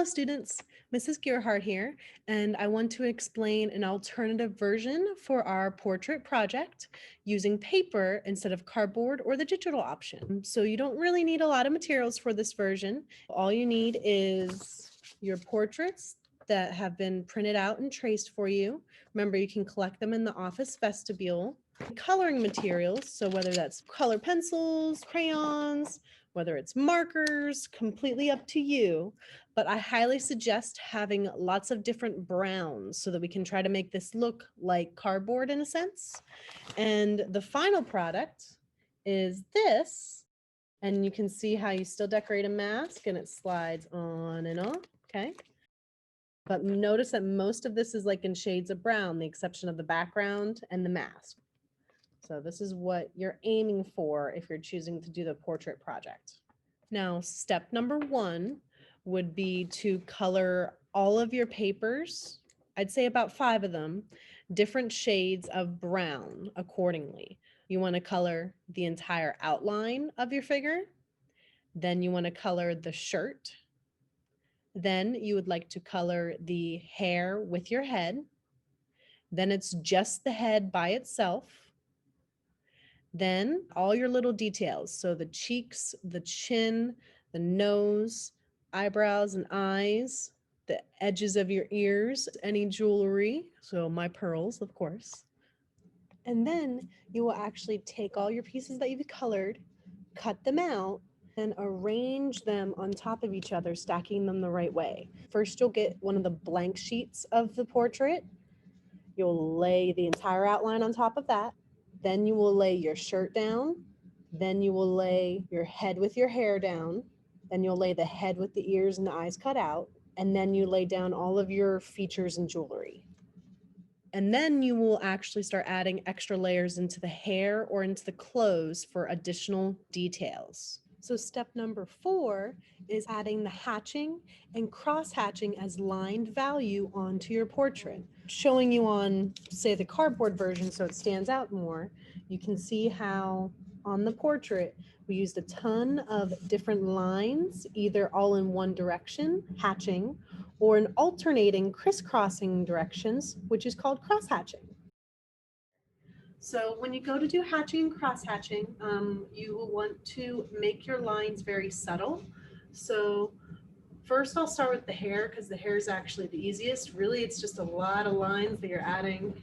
Hello students, Mrs. Gearhart here, and I want to explain an alternative version for our portrait project using paper instead of cardboard or the digital option. So you don't really need a lot of materials for this version. All you need is your portraits that have been printed out and traced for you. Remember, you can collect them in the office vestibule. Coloring materials, so whether that's color pencils, crayons, whether it's markers, completely up to you. But I highly suggest having lots of different browns so that we can try to make this look like cardboard in a sense. And the final product is this. And you can see how you still decorate a mask and it slides on and off, okay? But notice that most of this is like in shades of brown, the exception of the background and the mask. So this is what you're aiming for if you're choosing to do the portrait project. Now, step number 1 would be to color all of your papers, I'd say about 5 of them, different shades of brown accordingly. You want to color the entire outline of your figure. Then you want to color the shirt. Then you would like to color the hair with your head. Then it's just the head by itself. Then all your little details, so the cheeks, the chin, the nose, eyebrows and eyes, the edges of your ears, any jewelry, so my pearls, of course. And then you will actually take all your pieces that you've colored, cut them out, and arrange them on top of each other, stacking them the right way. First, you'll get one of the blank sheets of the portrait. You'll lay the entire outline on top of that. Then you will lay your shirt down. Then you will lay your head with your hair down. Then you'll lay the head with the ears and the eyes cut out. And then you lay down all of your features and jewelry. And then you will actually start adding extra layers into the hair or into the clothes for additional details. So step number 4 is adding the hatching and cross hatching as lined value onto your portrait. Showing you on, say, the cardboard version so it stands out more, you can see how on the portrait we used a ton of different lines, either all in one direction, hatching, or in alternating crisscrossing directions, which is called cross hatching. So when you go to do hatching and cross hatching, you will want to make your lines very subtle. So first I'll start with the hair because the hair is actually the easiest. Really, it's just a lot of lines that you're adding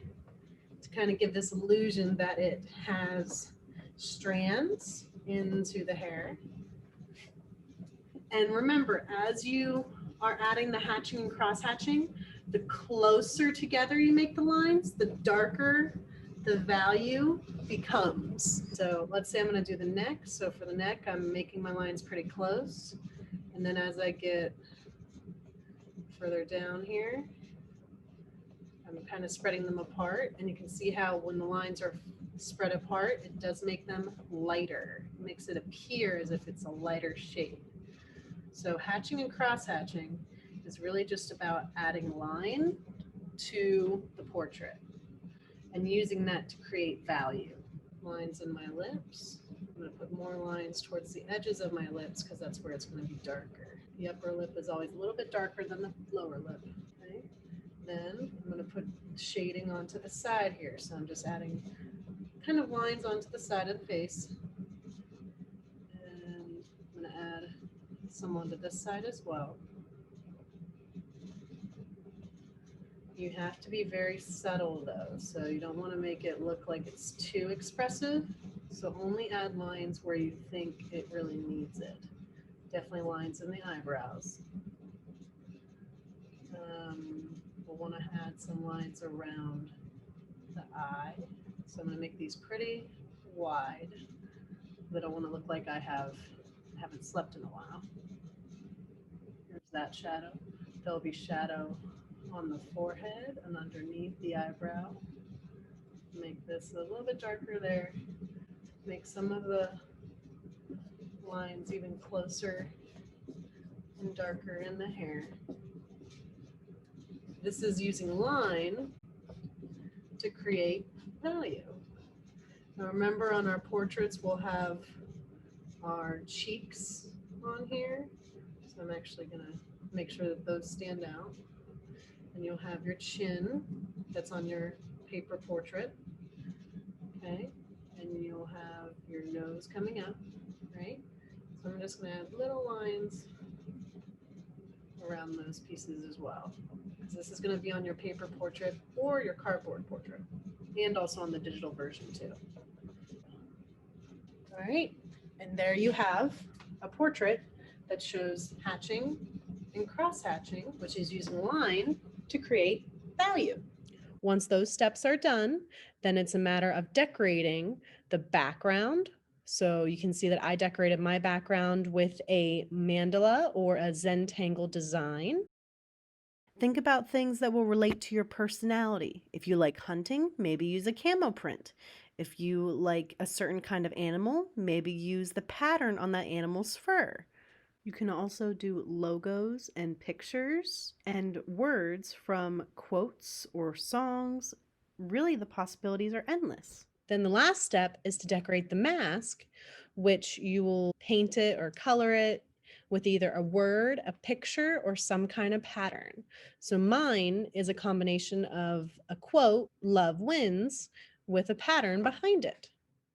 to kind of give this illusion that it has strands into the hair. And remember, as you are adding the hatching and cross hatching, the closer together you make the lines, the darker the value becomes. So let's say I'm going to do the neck. So for the neck, I'm making my lines pretty close. And then as I get further down here, I'm kind of spreading them apart. And you can see how when the lines are spread apart, it does make them lighter. It makes it appear as if it's a lighter shade. So hatching and cross hatching is really just about adding line to the portrait and using that to create value. Lines in my lips. I'm going to put more lines towards the edges of my lips because that's where it's going to be darker. The upper lip is always a little bit darker than the lower lip. Okay? Then I'm going to put shading onto the side here. So I'm just adding kind of lines onto the side of the face. And I'm going to add some onto this side as well. You have to be very subtle though, so you don't want to make it look like it's too expressive. So only add lines where you think it really needs it. Definitely lines in the eyebrows. We'll want to add some lines around the eye. So I'm going to make these pretty wide, but I want to look like I haven't slept in a while. Here's that shadow. There'll be shadow on the forehead and underneath the eyebrow. Make this a little bit darker there. Make some of the lines even closer and darker in the hair. This is using line to create value. Now remember, on our portraits we'll have our cheeks on here. So I'm actually going to Make sure that those stand out. And you'll have your chin that's on your paper portrait. Okay. And you'll have your nose coming up, right? So I'm just going to add little lines around those pieces as well. Because this is going to be on your paper portrait or your cardboard portrait, and also on the digital version too. All right. And there you have a portrait that shows hatching and cross hatching, which is using line to create value. Once those steps are done, then it's a matter of decorating the background. So you can see that I decorated my background with a mandala or a Zentangle design. Think about things that will relate to your personality. If you like hunting, maybe use a camo print. If you like a certain kind of animal, maybe use the pattern on that animal's fur. You can also do logos and pictures and words from quotes or songs. Really, the possibilities are endless. Then the last step is to decorate the mask, which you will paint it or color it with either a word, a picture, or some kind of pattern. So mine is a combination of a quote, love wins, with a pattern behind it.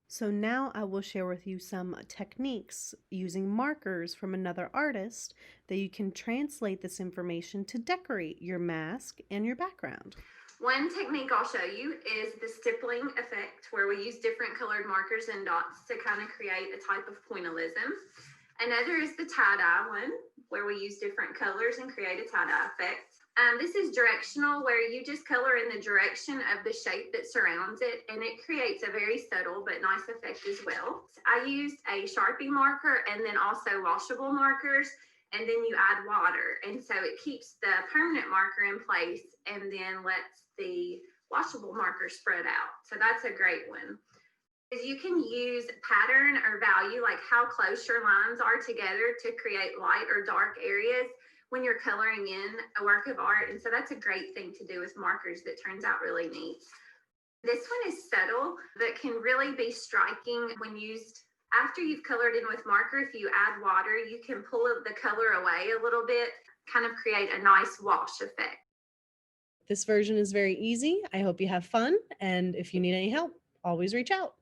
So now I will share with you some techniques using markers from another artist that you can translate this information to decorate your mask and your background. One technique I'll show you is the stippling effect, where we use different colored markers and dots to kind of create a type of pointillism. Another is the tie-dye one, where we use different colors and create a tie-dye effect. This is directional, where you just color in the direction of the shape that surrounds it, and it creates a very subtle but nice effect as well. I used a Sharpie marker and then also washable markers, and then you add water. And so it keeps the permanent marker in place and then lets the washable marker spread out. So that's a great one. Is you can use pattern or value, like how close your lines are together, to create light or dark areas when you're coloring in a work of art. And so that's a great thing to do with markers that turns out really neat. This one is subtle, but can really be striking when used after you've colored in with marker. If you add water, you can pull the color away a little bit, kind of create a nice wash effect. This version is very easy. I hope you have fun. And if you need any help, always reach out.